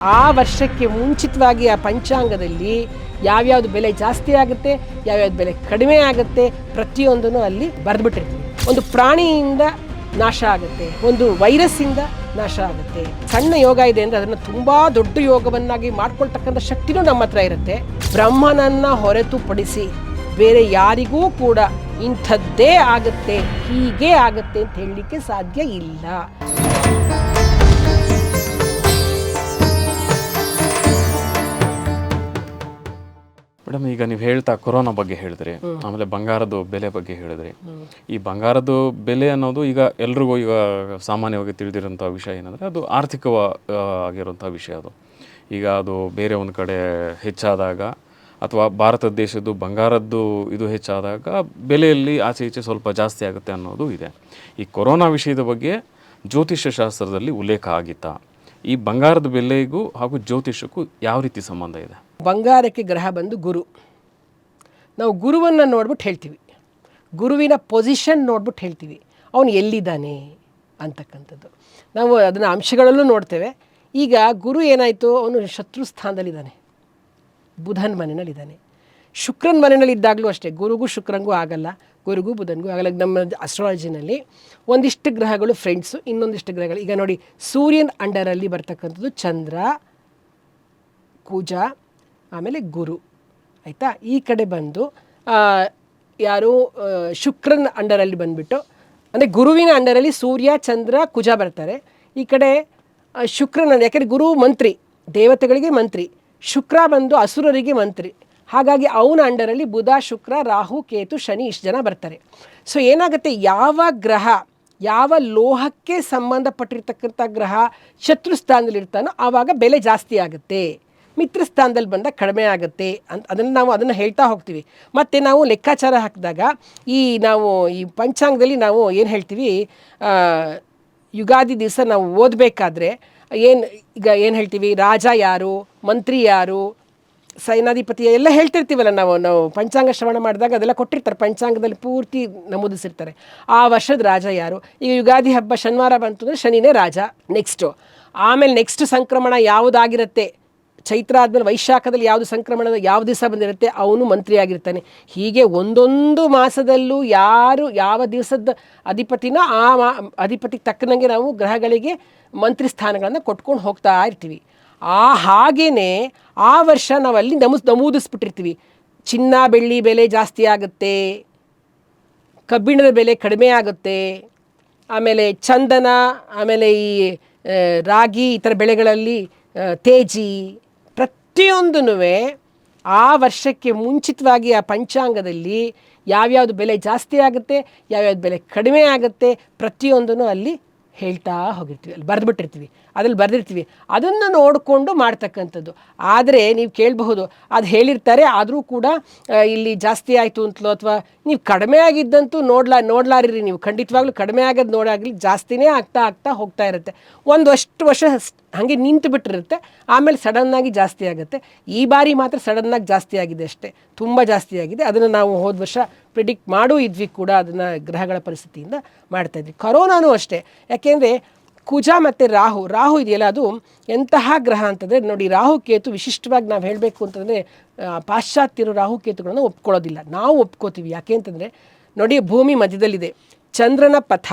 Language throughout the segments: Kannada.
ಆ ವರ್ಷಕ್ಕೆ ಮುಂಚಿತವಾಗಿ ಆ ಪಂಚಾಂಗದಲ್ಲಿ ಯಾವ್ಯಾವ್ದು ಬೆಲೆ ಜಾಸ್ತಿ ಆಗುತ್ತೆ, ಯಾವ್ಯಾವ್ದು ಬೆಲೆ ಕಡಿಮೆ ಆಗುತ್ತೆ, ಪ್ರತಿಯೊಂದನ್ನು ಅಲ್ಲಿ ಬರೆದ್ಬಿಟ್ಟಿರ್ತೀವಿ. ಒಂದು ಪ್ರಾಣಿಯಿಂದ ನಾಶ ಆಗುತ್ತೆ, ಒಂದು ವೈರಸ್ಸಿಂದ ನಾಶ ಆಗುತ್ತೆ. ಸಣ್ಣ ಯೋಗ ಇದೆ ಅಂದರೆ ಅದನ್ನು ತುಂಬ ದೊಡ್ಡ ಯೋಗವನ್ನಾಗಿ ಮಾಡ್ಕೊಳ್ತಕ್ಕಂಥ ಶಕ್ತಿನೂ ನಮ್ಮ ಹತ್ರ ಇರುತ್ತೆ. ಬ್ರಹ್ಮನನ್ನು ಹೊರತುಪಡಿಸಿ ಬೇರೆ ಯಾರಿಗೂ ಕೂಡ ಇಂಥದ್ದೇ ಆಗುತ್ತೆ, ಹೀಗೆ ಆಗುತ್ತೆ ಅಂತ ಹೇಳಲಿಕ್ಕೆ ಸಾಧ್ಯ ಇಲ್ಲ. ಮೇಡಮ್, ಈಗ ನೀವು ಹೇಳ್ತಾ ಕೊರೋನಾ ಬಗ್ಗೆ ಹೇಳಿದ್ರಿ, ಆಮೇಲೆ ಬಂಗಾರದ ಬೆಲೆ ಬಗ್ಗೆ ಹೇಳಿದ್ರಿ. ಈ ಬಂಗಾರದ ಬೆಲೆ ಅನ್ನೋದು ಈಗ ಎಲ್ರಿಗೂ ಈಗ ಸಾಮಾನ್ಯವಾಗಿ ತಿಳಿದಿರೋಂಥ ವಿಷಯ ಏನಂದರೆ ಅದು ಆರ್ಥಿಕವಾಗಿರುವಂಥ ವಿಷಯ. ಈಗ ಅದು ಬೇರೆ ಒಂದು ಕಡೆ ಹೆಚ್ಚಾದಾಗ ಅಥವಾ ಭಾರತ ದೇಶದ್ದು ಬಂಗಾರದ್ದು ಇದು ಹೆಚ್ಚಾದಾಗ ಬೆಲೆಯಲ್ಲಿ ಆಚೆ ಈಚೆ ಸ್ವಲ್ಪ ಜಾಸ್ತಿ ಆಗುತ್ತೆ ಅನ್ನೋದು ಇದೆ. ಈ ಕೊರೋನಾ ವಿಷಯದ ಬಗ್ಗೆ ಜ್ಯೋತಿಷ್ಯ ಶಾಸ್ತ್ರದಲ್ಲಿ ಉಲ್ಲೇಖ ಆಗಿತ್ತಾ? ಈ ಬಂಗಾರದ ಬೆಲೆಗೂ ಹಾಗೂ ಜ್ಯೋತಿಷ್ಯಕ್ಕೂ ಯಾವ ರೀತಿ ಸಂಬಂಧ ಇದೆ? ಬಂಗಾರಕ್ಕೆ ಗ್ರಹ ಬಂದು ಗುರು. ನಾವು ಗುರುವನ್ನು ನೋಡ್ಬಿಟ್ಟು ಹೇಳ್ತೀವಿ, ಗುರುವಿನ ಪೊಸಿಷನ್ ನೋಡ್ಬಿಟ್ಟು ಹೇಳ್ತೀವಿ ಅವನು ಎಲ್ಲಿದ್ದಾನೆ ಅಂತಕ್ಕಂಥದ್ದು. ನಾವು ಅದನ್ನು ಅಂಶಗಳಲ್ಲೂ ನೋಡ್ತೇವೆ. ಈಗ ಗುರು ಏನಾಯಿತು, ಅವನು ಶತ್ರು ಸ್ಥಾನದಲ್ಲಿದ್ದಾನೆ, ಬುಧನ ಮನೆಯಲ್ಲಿದ್ದಾನೆ. ಶುಕ್ರನ ಮನೆಯಲ್ಲಿದ್ದಾಗಲೂ ಅಷ್ಟೇ, ಗುರುಗೂ ಶುಕ್ರಂಗೂ ಆಗಲ್ಲ, ಗುರುಗೂ ಬುಧನಿಗೂ ಆಗಲ್ಲ. ನಮ್ಮ ಅಸ್ಟ್ರಾಲಜಿನಲ್ಲಿ ಒಂದಿಷ್ಟು ಗ್ರಹಗಳು ಫ್ರೆಂಡ್ಸು, ಇನ್ನೊಂದಿಷ್ಟು ಗ್ರಹಗಳು. ಈಗ ನೋಡಿ, ಸೂರ್ಯನ ಅಂಡರಲ್ಲಿ ಬರ್ತಕ್ಕಂಥದ್ದು ಚಂದ್ರ, ಕುಜ, ಆಮೇಲೆ ಗುರು, ಆಯಿತಾ. ಈ ಕಡೆ ಬಂದು ಯಾರು ಶುಕ್ರನ ಅಂಡರಲ್ಲಿ ಬಂದುಬಿಟ್ಟು, ಅಂದರೆ ಗುರುವಿನ ಅಂಡರಲ್ಲಿ ಸೂರ್ಯ, ಚಂದ್ರ, ಕುಜ ಬರ್ತಾರೆ. ಈ ಕಡೆ ಶುಕ್ರನ, ಯಾಕೆಂದರೆ ಗುರು ಮಂತ್ರಿ, ದೇವತೆಗಳಿಗೆ ಮಂತ್ರಿ, ಶುಕ್ರ ಬಂದು ಅಸುರರಿಗೆ ಮಂತ್ರಿ. ಹಾಗಾಗಿ ಅವನ ಅಂಡರಲ್ಲಿ ಬುಧ, ಶುಕ್ರ, ರಾಹು, ಕೇತು, ಶನಿ ಇಷ್ಟು ಜನ ಬರ್ತಾರೆ. ಸೊ ಏನಾಗುತ್ತೆ, ಯಾವ ಗ್ರಹ ಯಾವ ಲೋಹಕ್ಕೆ ಸಂಬಂಧಪಟ್ಟಿರ್ತಕ್ಕಂಥ ಗ್ರಹ ಶತ್ರು ಸ್ಥಾನದಲ್ಲಿರ್ತಾನೋ ಆವಾಗ ಬೆಲೆ ಜಾಸ್ತಿ ಆಗುತ್ತೆ, ಮಿತ್ರ ಸ್ಥಾನದಲ್ಲಿ ಬಂದಾಗ ಕಡಿಮೆ ಆಗುತ್ತೆ ಅಂತ ಅದನ್ನು ಹೇಳ್ತಾ ಹೋಗ್ತೀವಿ. ಮತ್ತು ನಾವು ಲೆಕ್ಕಾಚಾರ ಹಾಕಿದಾಗ ನಾವು ಈ ಪಂಚಾಂಗದಲ್ಲಿ ನಾವು ಏನು ಹೇಳ್ತೀವಿ, ಯುಗಾದಿ ದಿವಸ ನಾವು ಓದಬೇಕಾದ್ರೆ ಈಗ ಏನು ಹೇಳ್ತೀವಿ, ರಾಜ ಯಾರು, ಮಂತ್ರಿ ಯಾರು, ಸೈನಾಧಿಪತಿ ಎಲ್ಲ ಹೇಳ್ತಿರ್ತೀವಲ್ಲ ನಾವು ಪಂಚಾಂಗ ಶ್ರವಣ ಮಾಡಿದಾಗ ಅದೆಲ್ಲ ಕೊಟ್ಟಿರ್ತಾರೆ, ಪಂಚಾಂಗದಲ್ಲಿ ಪೂರ್ತಿ ನಮೂದಿಸಿರ್ತಾರೆ. ಆ ವರ್ಷದ ರಾಜ ಯಾರು. ಈಗ ಯುಗಾದಿ ಹಬ್ಬ ಶನಿವಾರ ಬಂತು ಅಂದರೆ ಶನಿನೇ ರಾಜ. ಆಮೇಲೆ ನೆಕ್ಸ್ಟ್ ಸಂಕ್ರಮಣ ಯಾವುದಾಗಿರುತ್ತೆ, ಚೈತ್ರ ಆದಮೇಲೆ ವೈಶಾಖದಲ್ಲಿ ಯಾವುದು ಸಂಕ್ರಮಣದ ಯಾವ ದಿವಸ ಬಂದಿರುತ್ತೆ ಅವನು ಮಂತ್ರಿ ಆಗಿರ್ತಾನೆ. ಹೀಗೆ ಒಂದೊಂದು ಮಾಸದಲ್ಲೂ ಯಾರು ಯಾವ ದಿವಸದ ಅಧಿಪತಿನೋ ಆ ಅಧಿಪತಿಗೆ ತಕ್ಕನಂಗೆ ನಾವು ಗ್ರಹಗಳಿಗೆ ಮಂತ್ರಿ ಸ್ಥಾನಗಳನ್ನು ಕೊಟ್ಕೊಂಡು ಹೋಗ್ತಾ ಇರ್ತೀವಿ. ಹಾಗೇ ಆ ವರ್ಷ ನಾವು ಅಲ್ಲಿ ನಮೂದಿಸ್ಬಿಟ್ಟಿರ್ತೀವಿ. ಚಿನ್ನ ಬೆಳ್ಳಿ ಬೆಲೆ ಜಾಸ್ತಿ ಆಗುತ್ತೆ, ಕಬ್ಬಿಣದ ಬೆಲೆ ಕಡಿಮೆ ಆಗುತ್ತೆ, ಆಮೇಲೆ ಚಂದನ, ಆಮೇಲೆ ಈ ರಾಗಿ ಈ ಥರ ಬೆಳೆಗಳಲ್ಲಿ ತೇಜಿ, ಪ್ರತಿಯೊಂದೂ ಆ ವರ್ಷಕ್ಕೆ ಮುಂಚಿತವಾಗಿ ಆ ಪಂಚಾಂಗದಲ್ಲಿ ಯಾವ್ಯಾವ್ದು ಬೆಲೆ ಜಾಸ್ತಿ ಆಗುತ್ತೆ, ಯಾವ್ಯಾವ್ದು ಬೆಲೆ ಕಡಿಮೆ ಆಗುತ್ತೆ, ಪ್ರತಿಯೊಂದನ್ನು ಅಲ್ಲಿ ಹೇಳ್ತಾ ಹೋಗಿರ್ತೀವಿ, ಅಲ್ಲಿ ಬರೆದ್ಬಿಟ್ಟಿರ್ತೀವಿ, ಅದ್ರಲ್ಲಿ ಬರೆದಿರ್ತೀವಿ. ಅದನ್ನು ನೋಡಿಕೊಂಡು ಮಾಡ್ತಕ್ಕಂಥದ್ದು. ಆದರೆ ನೀವು ಕೇಳಬಹುದು, ಅದು ಹೇಳಿರ್ತಾರೆ ಆದರೂ ಕೂಡ ಇಲ್ಲಿ ಜಾಸ್ತಿ ಆಯಿತು ಅಂತಲೋ, ಅಥವಾ ನೀವು ಕಡಿಮೆ ಆಗಿದ್ದಂತೂ ನೋಡ್ಲಾರಿರಿ, ನೀವು ಖಂಡಿತವಾಗ್ಲೂ ಕಡಿಮೆ ಆಗೋದು ನೋಡಾಗಲಿ ಜಾಸ್ತಿನೇ ಆಗ್ತಾ ಹೋಗ್ತಾ ಇರುತ್ತೆ. ಒಂದಷ್ಟು ವರ್ಷ ಹಾಗೆ ನಿಂತು ಬಿಟ್ಟಿರುತ್ತೆ, ಆಮೇಲೆ ಸಡನ್ನಾಗಿ ಜಾಸ್ತಿ ಆಗುತ್ತೆ. ಈ ಬಾರಿ ಮಾತ್ರ ಸಡನ್ನಾಗಿ ಜಾಸ್ತಿ ಆಗಿದೆ ಅಷ್ಟೇ, ತುಂಬ ಜಾಸ್ತಿ ಆಗಿದೆ. ಅದನ್ನು ನಾವು ಹೋದ ವರ್ಷ ಪ್ರಿಡಿಕ್ಟ್ ಮಾಡೂ ಇದ್ವಿ ಕೂಡ, ಅದನ್ನು ಗ್ರಹಗಳ ಪರಿಸ್ಥಿತಿಯಿಂದ ಮಾಡ್ತಾಯಿದ್ವಿ. ಕೊರೋನಾನೂ ಅಷ್ಟೇ, ಯಾಕೆಂದರೆ ಕುಜ ಮತ್ತು ರಾಹು ಇದೆಯಲ್ಲ, ಅದು ಎಂತಹ ಗ್ರಹ ಅಂತಂದರೆ ನೋಡಿ, ರಾಹು ಕೇತು ವಿಶಿಷ್ಟವಾಗಿ ನಾವು ಹೇಳಬೇಕು ಅಂತಂದರೆ ಪಾಶ್ಚಾತ್ಯರು ರಾಹು ಕೇತುಗಳನ್ನು ಒಪ್ಕೊಳ್ಳೋದಿಲ್ಲ, ನಾವು ಒಪ್ಕೋತೀವಿ. ಯಾಕೆ ಅಂತಂದರೆ ನೋಡಿ, ಭೂಮಿ ಮಧ್ಯದಲ್ಲಿದೆ, ಚಂದ್ರನ ಪಥ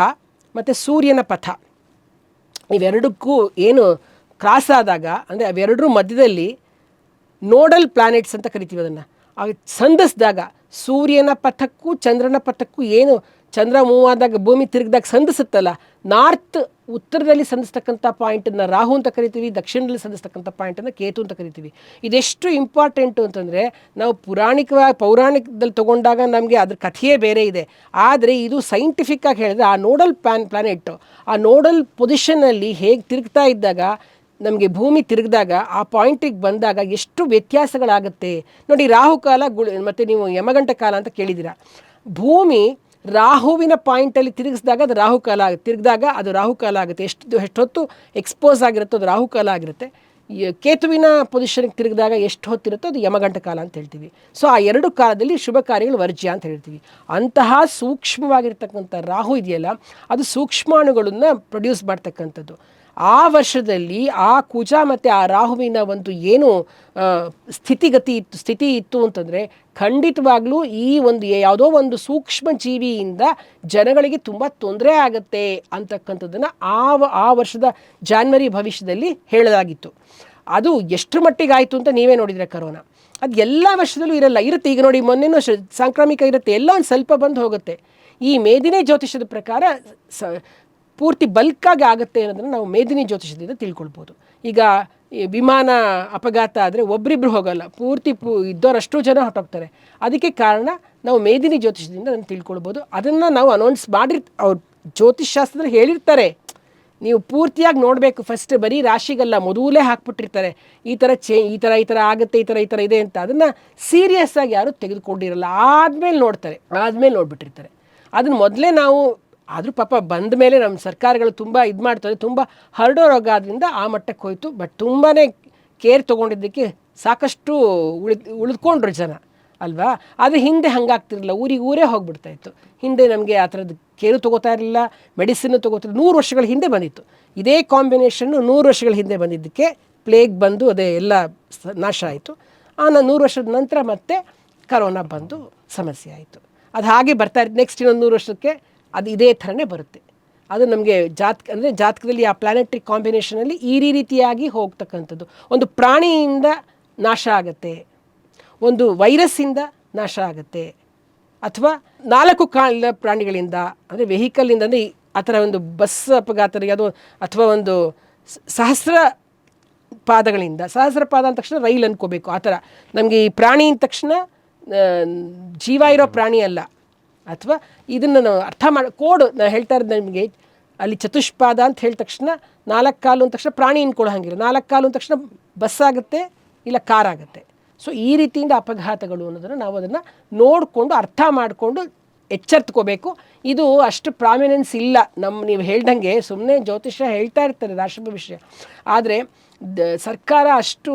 ಮತ್ತು ಸೂರ್ಯನ ಪಥ ಇವೆರಡಕ್ಕೂ ಏನು ಕ್ರಾಸ್ ಆದಾಗ, ಅಂದರೆ ಅವೆರಡರ ಮಧ್ಯದಲ್ಲಿ ನೋಡಲ್ ಪ್ಲಾನೆಟ್ಸ್ ಅಂತ ಕರಿತೀವಿ ಅದನ್ನು, ಸಂಧಿಸಿದಾಗ ಸೂರ್ಯನ ಪಥಕ್ಕೂ ಚಂದ್ರನ ಪಥಕ್ಕೂ ಏನು ಚಂದ್ರ ಮೂವ್ ಆದಾಗ ಭೂಮಿ ತಿರುಗಿದಾಗ ಸಂಧಿಸುತ್ತಲ್ಲ, ನಾರ್ತ್ ಉತ್ತರದಲ್ಲಿ ಸಂಧಿಸ್ತಕ್ಕಂಥ ಪಾಯಿಂಟನ್ನು ರಾಹು ಅಂತ ಕರಿತೀವಿ, ದಕ್ಷಿಣದಲ್ಲಿ ಸಂಧಿಸ್ತಕ್ಕಂಥ ಪಾಯಿಂಟನ್ನು ಕೇತು ಅಂತ ಕರಿತೀವಿ. ಇದೆಷ್ಟು ಇಂಪಾರ್ಟೆಂಟು ಅಂತಂದರೆ, ನಾವು ಪೌರಾಣಿಕದಲ್ಲಿ ತೊಗೊಂಡಾಗ ನಮಗೆ ಅದ್ರ ಕಥೆಯೇ ಬೇರೆ ಇದೆ. ಆದರೆ ಇದು ಸೈಂಟಿಫಿಕ್ಕಾಗಿ ಹೇಳಿದ್ರೆ ಆ ನೋಡಲ್ ಪ್ಲಾನೆಟ್ ಆ ನೋಡಲ್ ಪೊಸಿಷನ್ನಲ್ಲಿ ಹೇಗೆ ತಿರುಗ್ತಾ ಇದ್ದಾಗ, ನಮಗೆ ಭೂಮಿ ತಿರುಗಿದಾಗ ಆ ಪಾಯಿಂಟಿಗೆ ಬಂದಾಗ ಎಷ್ಟು ವ್ಯತ್ಯಾಸಗಳಾಗುತ್ತೆ ನೋಡಿ. ರಾಹುಕಾಲ ಮತ್ತು ನೀವು ಯಮಗಂಟ ಕಾಲ ಅಂತ ಕೇಳಿದ್ದೀರ. ಭೂಮಿ ರಾಹುವಿನ ಪಾಯಿಂಟಲ್ಲಿ ತಿರುಗಿಸಿದಾಗ ಅದು ರಾಹುಕಾಲ ಆಗುತ್ತೆ, ತಿರುಗಿದಾಗ ಅದು ರಾಹುಕಾಲ ಆಗುತ್ತೆ. ಎಷ್ಟೊತ್ತು ಎಕ್ಸ್ಪೋಸ್ ಆಗಿರುತ್ತೋ ಅದು ರಾಹುಕಾಲ ಆಗಿರುತ್ತೆ. ಕೇತುವಿನ ಪೊಸಿಷನ್ಗೆ ತಿರುಗಿದಾಗ ಎಷ್ಟು ಹೊತ್ತಿರುತ್ತೋ ಅದು ಯಮಗಂಟ ಕಾಲ ಅಂತ ಹೇಳ್ತೀವಿ. ಸೊ ಆ ಎರಡು ಕಾಲದಲ್ಲಿ ಶುಭ ಕಾರ್ಯಗಳು ವರ್ಜ್ಯ ಅಂತ ಹೇಳ್ತೀವಿ. ಅಂತಹ ಸೂಕ್ಷ್ಮವಾಗಿರ್ತಕ್ಕಂಥ ರಾಹು ಇದೆಯಲ್ಲ, ಅದು ಸೂಕ್ಷ್ಮಾಣುಗಳನ್ನು ಪ್ರೊಡ್ಯೂಸ್ ಮಾಡ್ತಕ್ಕಂಥದ್ದು. ಆ ವರ್ಷದಲ್ಲಿ ಆ ಕುಜ ಮತ್ತು ಆ ರಾಹುವಿನ ಒಂದು ಏನು ಸ್ಥಿತಿ ಇತ್ತು ಅಂತಂದರೆ ಖಂಡಿತವಾಗ್ಲೂ ಈ ಒಂದು ಯಾವುದೋ ಒಂದು ಸೂಕ್ಷ್ಮ ಜೀವಿಯಿಂದ ಜನಗಳಿಗೆ ತುಂಬ ತೊಂದರೆ ಆಗುತ್ತೆ ಅಂತಕ್ಕಂಥದ್ದನ್ನು ಆ ವರ್ಷದ ಜಾನ್ವರಿ ಭವಿಷ್ಯದಲ್ಲಿ ಹೇಳಲಾಗಿತ್ತು. ಅದು ಎಷ್ಟು ಮಟ್ಟಿಗೆ ಆಯಿತು ಅಂತ ನೀವೇ ನೋಡಿದರೆ ಕರೋನಾ. ಅದು ಎಲ್ಲ ವರ್ಷದಲ್ಲೂ ಇರುತ್ತೆ. ಈಗ ನೋಡಿ ಮೊನ್ನೆನೂ ಸಾಂಕ್ರಾಮಿಕ ಇರುತ್ತೆ, ಎಲ್ಲ ಒಂದು ಸ್ವಲ್ಪ ಬಂದು ಹೋಗುತ್ತೆ. ಈ ಮೇದಿನಿ ಜ್ಯೋತಿಷದ ಪ್ರಕಾರ ಪೂರ್ತಿ ಬಲ್ಕಾಗಿ ಆಗುತ್ತೆ ಅನ್ನೋದನ್ನು ನಾವು ಮೇದಿನಿ ಜ್ಯೋತಿಷದಿಂದ ತಿಳ್ಕೊಳ್ಬೋದು. ಈಗ ಈ ವಿಮಾನ ಅಪಘಾತ ಆದರೆ ಒಬ್ಬರಿಬ್ರು ಹೋಗಲ್ಲ, ಪೂರ್ತಿ ಇದ್ದವರಷ್ಟು ಜನ ಹೊರಟೋಗ್ತಾರೆ. ಅದಕ್ಕೆ ಕಾರಣ ನಾವು ಮೇದಿನಿ ಜ್ಯೋತಿಷದಿಂದ ಅದನ್ನು ತಿಳ್ಕೊಳ್ಬೋದು. ಅದನ್ನು ನಾವು ಅನೌನ್ಸ್ ಅವ್ರು ಜ್ಯೋತಿಷಾಸ್ತ್ರದಲ್ಲಿ ಹೇಳಿರ್ತಾರೆ, ನೀವು ಪೂರ್ತಿಯಾಗಿ ನೋಡಬೇಕು. ಫಸ್ಟ್ ಬರೀ ರಾಶಿಗಲ್ಲ, ಮೊದಲೇ ಹಾಕ್ಬಿಟ್ಟಿರ್ತಾರೆ ಈ ಥರ ಆಗುತ್ತೆ, ಈ ಥರ ಇದೆ ಅಂತ. ಅದನ್ನು ಸೀರಿಯಸ್ ಆಗಿ ಯಾರೂ ತೆಗೆದುಕೊಂಡಿರಲ್ಲ. ಆದಮೇಲೆ ನೋಡ್ಬಿಟ್ಟಿರ್ತಾರೆ. ಅದನ್ನು ಮೊದಲೇ ನಾವು ಆದರೂ ಪಾಪ ಬಂದ ಮೇಲೆ ನಮ್ಮ ಸರ್ಕಾರಗಳು ತುಂಬ ಇದು ಮಾಡ್ತಾರೆ, ತುಂಬ ಹರಡೋ ರೋಗ ಆದ್ದರಿಂದ ಆ ಮಟ್ಟಕ್ಕೆ ಹೋಯಿತು. ಬಟ್ ತುಂಬಾ ಕೇರ್ ತೊಗೊಂಡಿದ್ದಕ್ಕೆ ಸಾಕಷ್ಟು ಉಳಿದುಕೊಂಡ್ರು ಜನ ಅಲ್ವಾ. ಆದರೆ ಹಿಂದೆ ಹಂಗಾಗ್ತಿರಲಿಲ್ಲ, ಊರೇ ಹೋಗ್ಬಿಡ್ತಾಯಿತ್ತು. ಹಿಂದೆ ನಮಗೆ ಆ ಥರದ್ದು ಕೇರು ತೊಗೋತಾ ಇರಲಿಲ್ಲ, ಮೆಡಿಸಿನ್ನು ತೊಗೋತಿರಲಿಲ್ಲ. 100 ವರ್ಷಗಳ ಹಿಂದೆ ಬಂದಿತ್ತು ಇದೇ ಕಾಂಬಿನೇಷನ್ನು. 100 ವರ್ಷಗಳ ಹಿಂದೆ ಬಂದಿದ್ದಕ್ಕೆ ಪ್ಲೇಗ್ ಬಂದು ಅದೇ ಎಲ್ಲ ನಾಶ ಆಯಿತು. 100 ವರ್ಷದ ನಂತರ ಮತ್ತೆ ಕರೋನಾ ಬಂದು ಸಮಸ್ಯೆ ಆಯಿತು. ಅದು ಹಾಗೆ ಬರ್ತಾ ಇತ್ತು. ನೆಕ್ಸ್ಟ್ ಇನ್ನೊಂದು 100 ವರ್ಷಕ್ಕೆ ಅದು ಇದೇ ಥರನೇ ಬರುತ್ತೆ. ಅದು ನಮಗೆ ಜಾತಕದಲ್ಲಿ ಆ ಪ್ಲಾನೆಟರಿ ಕಾಂಬಿನೇಷನಲ್ಲಿ ಈ ರೀತಿಯಾಗಿ ಹೋಗ್ತಕ್ಕಂಥದ್ದು. ಒಂದು ಪ್ರಾಣಿಯಿಂದ ನಾಶ ಆಗುತ್ತೆ, ಒಂದು ವೈರಸ್ಸಿಂದ ನಾಶ ಆಗುತ್ತೆ, ಅಥವಾ 4 ಕಾಲ ಪ್ರಾಣಿಗಳಿಂದ ಅಂದರೆ ವೆಹಿಕಲಿಂದ, ಅಂದರೆ ಆ ಥರ ಒಂದು ಬಸ್ ಅಪಘಾತ ಅದು, ಅಥವಾ ಒಂದು ಸಹಸ್ರ ಪಾದಗಳಿಂದ. ಸಹಸ್ರ ಪಾದ ಅಂದ ತಕ್ಷಣ ರೈಲ್ ಅನ್ಕೋಬೇಕು. ಆ ಥರ ನಮಗೆ ಈ ಪ್ರಾಣಿ ಅಂದ ತಕ್ಷಣ ಜೀವ ಇರೋ ಪ್ರಾಣಿ ಅಲ್ಲ. ಅಥವಾ ಇದನ್ನು ನಾವು ಅರ್ಥ ಕೋಡ್ ನಾನು ಹೇಳ್ತಾ ಇರೋದು ನಿಮಗೆ, ಅಲ್ಲಿ ಚತುಷ್ಪಾದ ಅಂತ ಹೇಳಿದ ತಕ್ಷಣ 4 ಕಾಲು ಅಂದ ತಕ್ಷಣ ಪ್ರಾಣಿ ಅನ್ಕೊಳ್ಳೋ ಹಂಗಿಲ್ಲ. 4 ಕಾಲು ಅಂದ ತಕ್ಷಣ ಬಸ್ ಆಗುತ್ತೆ, ಇಲ್ಲ ಕಾರ್ ಆಗುತ್ತೆ. ಸೊ ಈ ರೀತಿಯಿಂದ ಅಪಘಾತಗಳು ಅನ್ನೋದನ್ನು ನಾವು ಅದನ್ನು ನೋಡಿಕೊಂಡು ಅರ್ಥ ಮಾಡಿಕೊಂಡು ಎಚ್ಚೆತ್ಕೋಬೇಕು. ಇದು ಅಷ್ಟು ಪ್ರಾಮಿನೆನ್ಸ್ ಇಲ್ಲ. ನೀವು ಹೇಳ್ದಂಗೆ ಸುಮ್ಮನೆ ಜ್ಯೋತಿಷ್ಯ ಹೇಳ್ತಾ ಇರ್ತಾರೆ ರಾಷ್ಟ್ರ ಭವಿಷ್ಯ, ಆದರೆ ಸರ್ಕಾರ ಅಷ್ಟು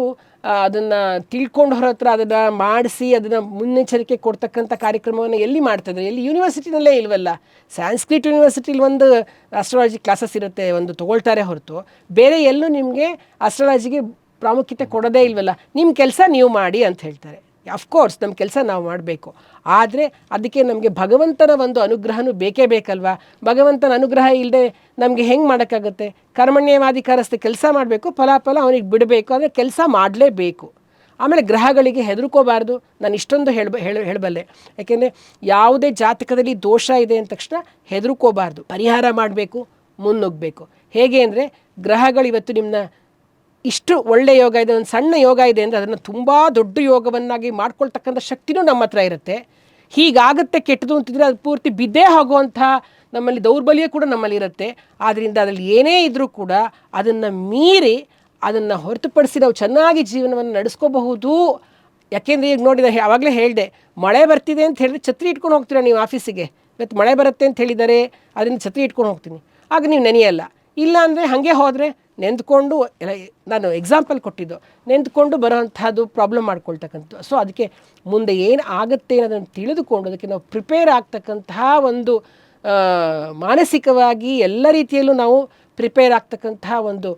ಅದನ್ನು ತಿಳ್ಕೊಂಡು ಹತ್ರ ಅದನ್ನು ಮಾಡಿಸಿ ಅದನ್ನು ಮುನ್ನೆಚ್ಚರಿಕೆ ಕೊಡ್ತಕ್ಕಂಥ ಕಾರ್ಯಕ್ರಮವನ್ನು ಎಲ್ಲಿ ಮಾಡ್ತಿದ್ದಾರೆ? ಎಲ್ಲಿ ಯೂನಿವರ್ಸಿಟಿನಲ್ಲೇ ಇಲ್ವಲ್ಲ. ಸ್ಯಾನ್ಸ್ಕ್ರಿಟ್ ಯೂನಿವರ್ಸಿಟಿಲಿ ಒಂದು ಆಸ್ಟ್ರಾಲಜಿ ಕ್ಲಾಸಸ್ ಇರುತ್ತೆ, ಒಂದು ತೊಗೊಳ್ತಾರೆ ಹೊರತು ಬೇರೆ ಎಲ್ಲೂ ನಿಮಗೆ ಆಸ್ಟ್ರಾಲಜಿಗೆ ಪ್ರಾಮುಖ್ಯತೆ ಕೊಡೋದೇ ಇಲ್ವಲ್ಲ. ನಿಮ್ಮ ಕೆಲಸ ನೀವು ಮಾಡಿ ಅಂತ ಹೇಳ್ತಾರೆ. ಅಫ್ಕೋರ್ಸ್ ನಮ್ಮ ಕೆಲಸ ನಾವು ಮಾಡಬೇಕು, ಆದರೆ ಅದಕ್ಕೆ ನಮಗೆ ಭಗವಂತನ ಒಂದು ಅನುಗ್ರಹನೂ ಬೇಕೇ ಬೇಕಲ್ವಾ. ಭಗವಂತನ ಅನುಗ್ರಹ ಇಲ್ಲದೆ ನಮಗೆ ಹೆಂಗೆ ಮಾಡೋಕ್ಕಾಗುತ್ತೆ? ಕರ್ಮಣ್ಯವಾಧಿಕಾರಸ್ಥ ಕೆಲಸ ಮಾಡಬೇಕು, ಫಲಾಫಲ ಅವನಿಗೆ ಬಿಡಬೇಕು, ಅಂದರೆ ಕೆಲಸ ಮಾಡಲೇಬೇಕು. ಆಮೇಲೆ ಗ್ರಹಗಳಿಗೆ ಹೆದರ್ಕೋಬಾರ್ದು. ನಾನು ಇಷ್ಟೊಂದು ಹೇಳಬಲ್ಲೆ, ಯಾಕೆಂದರೆ ಯಾವುದೇ ಜಾತಕದಲ್ಲಿ ದೋಷ ಇದೆ ಅಂದ ತಕ್ಷಣ ಹೆದರ್ಕೋಬಾರ್ದು, ಪರಿಹಾರ ಮಾಡಬೇಕು, ಮುನ್ನುಗ್ಗಬೇಕು. ಹೇಗೆ ಅಂದರೆ ಗ್ರಹಗಳು ಇವತ್ತು ನಿಮ್ಮನ್ನ ಇಷ್ಟು ಒಳ್ಳೆಯ ಯೋಗ ಇದೆ, ಒಂದು ಸಣ್ಣ ಯೋಗ ಇದೆ ಅಂದರೆ ಅದನ್ನು ತುಂಬ ದೊಡ್ಡ ಯೋಗವನ್ನಾಗಿ ಮಾಡ್ಕೊಳ್ತಕ್ಕಂಥ ಶಕ್ತಿನೂ ನಮ್ಮ ಹತ್ರ ಇರುತ್ತೆ. ಹೀಗಾಗುತ್ತೆ ಕೆಟ್ಟದು ಅಂತಿದ್ರೆ ಅದು ಪೂರ್ತಿ ಬಿದ್ದೇ ಹೋಗುವಂಥ ನಮ್ಮಲ್ಲಿ ದೌರ್ಬಲ್ಯ ಕೂಡ ನಮ್ಮಲ್ಲಿ ಇರುತ್ತೆ. ಆದ್ದರಿಂದ ಅದರಲ್ಲಿ ಏನೇ ಇದ್ದರೂ ಕೂಡ ಅದನ್ನು ಮೀರಿ ಅದನ್ನು ಹೊರತುಪಡಿಸಿ ನಾವು ಚೆನ್ನಾಗಿ ಜೀವನವನ್ನು ನಡೆಸ್ಕೋಬಹುದು. ಯಾಕೆಂದರೆ ಈಗ ನೋಡಿದ ಆವಾಗಲೇ ಹೇಳಿದೆ, ಮಳೆ ಬರ್ತಿದೆ ಅಂತ ಹೇಳಿದ್ರೆ ಛತ್ರಿ ಇಟ್ಕೊಂಡು ಹೋಗ್ತೀರಾ ನೀವು ಆಫೀಸಿಗೆ. ಇವತ್ತು ಮಳೆ ಬರುತ್ತೆ ಅಂತ ಹೇಳಿದ್ದಾರೆ, ಅದರಿಂದ ಛತ್ರಿ ಇಟ್ಕೊಂಡು ಹೋಗ್ತೀನಿ, ಆಗ ನೀವು ನೆನೆಯಲ್ಲ. ಇಲ್ಲ ಅಂದರೆ ಹಾಗೆ ಹೋದರೆ ನೆಂದ್ಕೊಂಡು, ಎಲ್ಲ ನಾನು ಎಕ್ಸಾಂಪಲ್ ಕೊಟ್ಟಿದ್ದು, ನೆಂದ್ಕೊಂಡು ಬರೋವಂಥದ್ದು ಪ್ರಾಬ್ಲಮ್ ಮಾಡ್ಕೊಳ್ತಕ್ಕಂಥದ್ದು. ಸೊ ಅದಕ್ಕೆ ಮುಂದೆ ಏನು ಆಗುತ್ತೆ ಅನ್ನೋದನ್ನು ತಿಳಿದುಕೊಂಡು ಅದಕ್ಕೆ ನಾವು ಪ್ರಿಪೇರ್ ಆಗ್ತಕ್ಕಂತಹ ಒಂದು ಮಾನಸಿಕವಾಗಿ ಎಲ್ಲ ರೀತಿಯಲ್ಲೂ ನಾವು ಪ್ರಿಪೇರ್ ಆಗ್ತಕ್ಕಂತಹ ಒಂದು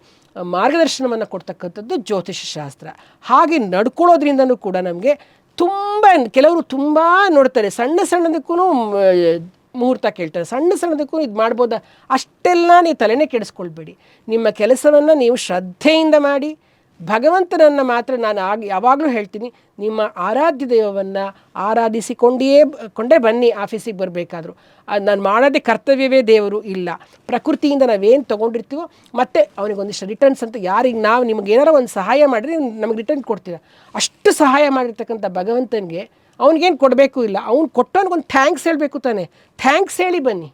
ಮಾರ್ಗದರ್ಶನವನ್ನು ಕೊಡ್ತಕ್ಕಂಥದ್ದು ಜ್ಯೋತಿಷ ಶಾಸ್ತ್ರ. ಹಾಗೆ ನಡ್ಕೊಳ್ಳೋದ್ರಿಂದನೂ ಕೂಡ ನಮಗೆ ಕೆಲವರು ತುಂಬ ನೋಡ್ತಾರೆ, ಸಣ್ಣದಕ್ಕೂ ಮುಹೂರ್ತ ಕೇಳ್ತಾರೆ, ಸಣ್ಣದಕ್ಕೂ ಇದು ಮಾಡ್ಬೋದಾ, ಅಷ್ಟೆಲ್ಲ ನೀವು ತಲೆನೇ ಕೆಡಿಸ್ಕೊಳ್ಬೇಡಿ. ನಿಮ್ಮ ಕೆಲಸವನ್ನು ನೀವು ಶ್ರದ್ಧೆಯಿಂದ ಮಾಡಿ, ಭಗವಂತನನ್ನು ಮಾತ್ರ ನಾನು ಯಾವಾಗಲೂ ಹೇಳ್ತೀನಿ, ನಿಮ್ಮ ಆರಾಧ್ಯ ದೈವವನ್ನು ಕೊಂಡೇ ಬನ್ನಿ ಆಫೀಸಿಗೆ ಬರಬೇಕಾದ್ರೂ. ನಾನು ಮಾಡೋದೇ ಕರ್ತವ್ಯವೇ ದೇವರು ಇಲ್ಲ. ಪ್ರಕೃತಿಯಿಂದ ನಾವೇನು ತೊಗೊಂಡಿರ್ತೀವೋ ಮತ್ತು ಅವನಿಗೊಂದಿಷ್ಟು ರಿಟರ್ನ್ಸ್ ಅಂತ, ಯಾರಿಗೆ ನಾವು ನಿಮಗೆ ಏನಾರ ಒಂದು ಸಹಾಯ ಮಾಡಿದ್ರೆ ನಮಗೆ ರಿಟರ್ನ್ ಕೊಡ್ತೀರ. ಅಷ್ಟು ಸಹಾಯ ಮಾಡಿರ್ತಕ್ಕಂಥ ಭಗವಂತನಿಗೆ ಅವ್ನಿಗೇನು ಕೊಡಬೇಕು ಇಲ್ಲ, ಅವ್ನು ಕೊಟ್ಟವನಿಗೊಂದು ಥ್ಯಾಂಕ್ಸ್ ಹೇಳಬೇಕು ತಾನೆ. ಥ್ಯಾಂಕ್ಸ್ ಹೇಳಿ ಬನ್ನಿ.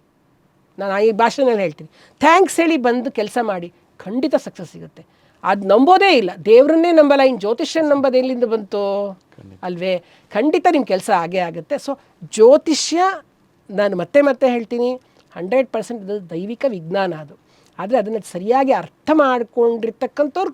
ನಾನು ಈ ಭಾಷೆನಲ್ಲಿ ಹೇಳ್ತೀನಿ, ಥ್ಯಾಂಕ್ಸ್ ಹೇಳಿ ಬಂದು ಕೆಲಸ ಮಾಡಿ, ಖಂಡಿತ ಸಕ್ಸಸ್ ಸಿಗುತ್ತೆ. ಅದು ನಂಬೋದೇ ಇಲ್ಲ, ದೇವ್ರನ್ನೇ ನಂಬಲ್ಲ, ಇನ್ನು ಜ್ಯೋತಿಷ್ಯನ ನಂಬೋದು ಎಲ್ಲಿಂದ ಬಂತು ಅಲ್ವೇ? ಖಂಡಿತ ನಿಮ್ಮ ಕೆಲಸ ಆಗೇ ಆಗುತ್ತೆ. ಸೊ ಜ್ಯೋತಿಷ್ಯ, ನಾನು ಮತ್ತೆ ಹೇಳ್ತೀನಿ, 100% ಅದು ದೈವಿಕ ವಿಜ್ಞಾನ ಅದು. ಆದರೆ ಅದನ್ನು ಸರಿಯಾಗಿ ಅರ್ಥ ಮಾಡ್ಕೊಂಡಿರ್ತಕ್ಕಂಥವ್ರು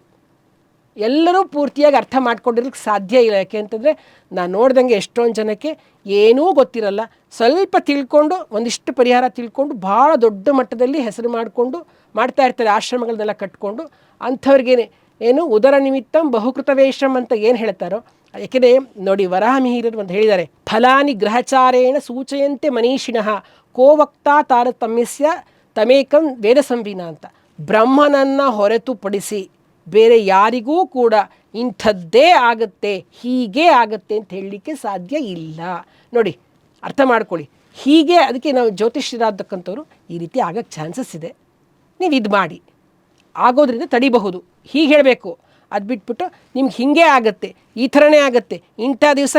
ಎಲ್ಲರೂ ಪೂರ್ತಿಯಾಗಿ ಅರ್ಥ ಮಾಡ್ಕೊಂಡಿರೋಕ್ಕೆ ಸಾಧ್ಯ ಇಲ್ಲ. ಯಾಕೆ ಅಂತಂದರೆ ನಾನು ನೋಡ್ದಂಗೆ ಎಷ್ಟೊಂದು ಜನಕ್ಕೆ ಏನೂ ಗೊತ್ತಿರಲ್ಲ, ಸ್ವಲ್ಪ ತಿಳ್ಕೊಂಡು ಒಂದಿಷ್ಟು ಪರಿಹಾರ ತಿಳ್ಕೊಂಡು ಭಾಳ ದೊಡ್ಡ ಮಟ್ಟದಲ್ಲಿ ಹೆಸರು ಮಾಡಿಕೊಂಡು ಮಾಡ್ತಾ ಇರ್ತಾರೆ, ಆಶ್ರಮಗಳನ್ನೆಲ್ಲ ಕಟ್ಕೊಂಡು. ಅಂಥವ್ರಿಗೇನೆ ಏನು ಉದರ ನಿಮಿತ್ತಂ ಬಹುಕೃತ ವೇಷಂ ಅಂತ ಏನು ಹೇಳ್ತಾರೋ, ಯಾಕೆಂದರೆ ನೋಡಿ ವರಾಹಮಿಹಿರರು ಅಂತ ಹೇಳಿದ್ದಾರೆ, ಫಲಾನಿ ಗ್ರಹಚಾರೇಣ ಸೂಚಯಂತೆ ಮನೀಷಿಣಃ ಕೋವಕ್ತಾ ತಾರತಮ್ಯಸ್ಯ ತಮೇಕಂ ವೇದ ಸಂವಿನ ಅಂತ. ಬ್ರಹ್ಮನನ್ನು ಹೊರತುಪಡಿಸಿ ಬೇರೆ ಯಾರಿಗೂ ಕೂಡ ಇಂಥದ್ದೇ ಆಗುತ್ತೆ, ಹೀಗೆ ಆಗುತ್ತೆ ಅಂತ ಹೇಳಲಿಕ್ಕೆ ಸಾಧ್ಯ ಇಲ್ಲ. ನೋಡಿ ಅರ್ಥ ಮಾಡ್ಕೊಳ್ಳಿ, ಹೀಗೆ ಅದಕ್ಕೆ ನಾವು ಜ್ಯೋತಿಷ್ಯರಾಗತಕ್ಕಂಥವ್ರು ಈ ರೀತಿ ಆಗೋಕ್ಕೆ ಚಾನ್ಸಸ್ ಇದೆ, ನೀವು ಇದು ಮಾಡಿ, ಆಗೋದ್ರಿಂದ ತಡಿಬಹುದು, ಹೀಗೆ ಹೇಳಬೇಕು. ಅದು ಬಿಟ್ಬಿಟ್ಟು ನಿಮ್ಗೆ ಹೀಗೆ ಆಗುತ್ತೆ, ಈ ಥರನೇ ಆಗುತ್ತೆ, ಇಂಥ ದಿವಸ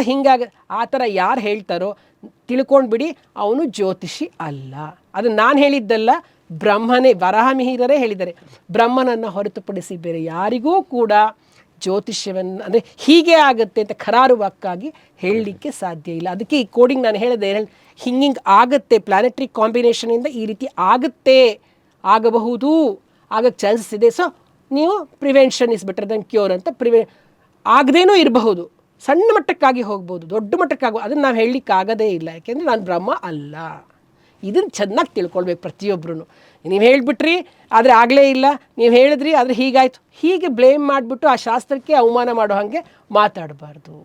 ಆ ಥರ ಯಾರು ಹೇಳ್ತಾರೋ ತಿಳ್ಕೊಂಡ್ಬಿಡಿ, ಅವನು ಜ್ಯೋತಿಷಿ ಅಲ್ಲ. ಅದು ನಾನು ಹೇಳಿದ್ದಲ್ಲ, ಬ್ರಹ್ಮನೇ, ವರಾಹಮಿಹಿರರೇ ಹೇಳಿದ್ದಾರೆ. ಬ್ರಹ್ಮನನ್ನು ಹೊರತುಪಡಿಸಿ ಬೇರೆ ಯಾರಿಗೂ ಕೂಡ ಜ್ಯೋತಿಷ್ಯವನ್ನು ಅಂದರೆ ಹೀಗೆ ಆಗುತ್ತೆ ಅಂತ ಕರಾರುವಾಕ್ಕಾಗಿ ಹೇಳಲಿಕ್ಕೆ ಸಾಧ್ಯ ಇಲ್ಲ. ಅದಕ್ಕೆ ಈ ಕೋಡಿಂಗ್ ನಾನು ಹೇಳಿದೆ, ಹಿಂಗಿಂಗೆ ಆಗುತ್ತೆ, ಪ್ಲಾನೆಟರಿ ಕಾಂಬಿನೇಷನಿಂದ ಈ ರೀತಿ ಆಗುತ್ತೆ, ಆಗಬಹುದು, ಆಗೋಕ್ಕೆ ಚಾನ್ಸಸ್ ಇದೆ. ಸೊ ನೀವು prevention is better then cure ಅಂತ ಆಗದೇನೂ ಇರಬಹುದು, ಸಣ್ಣ ಮಟ್ಟಕ್ಕಾಗಿ ಹೋಗ್ಬೋದು, ದೊಡ್ಡ ಮಟ್ಟಕ್ಕಾಗೋ ಅದನ್ನು ನಾವು ಹೇಳಲಿಕ್ಕೆ ಆಗೋದೇ ಇಲ್ಲ. ಯಾಕೆಂದರೆ ನಾನು ಬ್ರಹ್ಮ ಅಲ್ಲ. ಇದನ್ನು ಚೆನ್ನಾಗಿ ತಿಳ್ಕೊಳ್ಬೇಕು ಪ್ರತಿಯೊಬ್ಬರೂ. ನೀವು ಹೇಳಿಬಿಟ್ರಿ ಆದರೆ ಆಗಲೇ ಇಲ್ಲ, ನೀವು ಹೇಳಿದ್ರಿ ಆದರೆ ಹೀಗಾಯಿತು, ಹೀಗೆ ಬ್ಲೇಮ್ ಮಾಡಿಬಿಟ್ಟು ಆ ಶಾಸ್ತ್ರಕ್ಕೆ ಅವಮಾನ ಮಾಡೋ ಹಾಗೆ ಮಾತಾಡಬಾರ್ದು.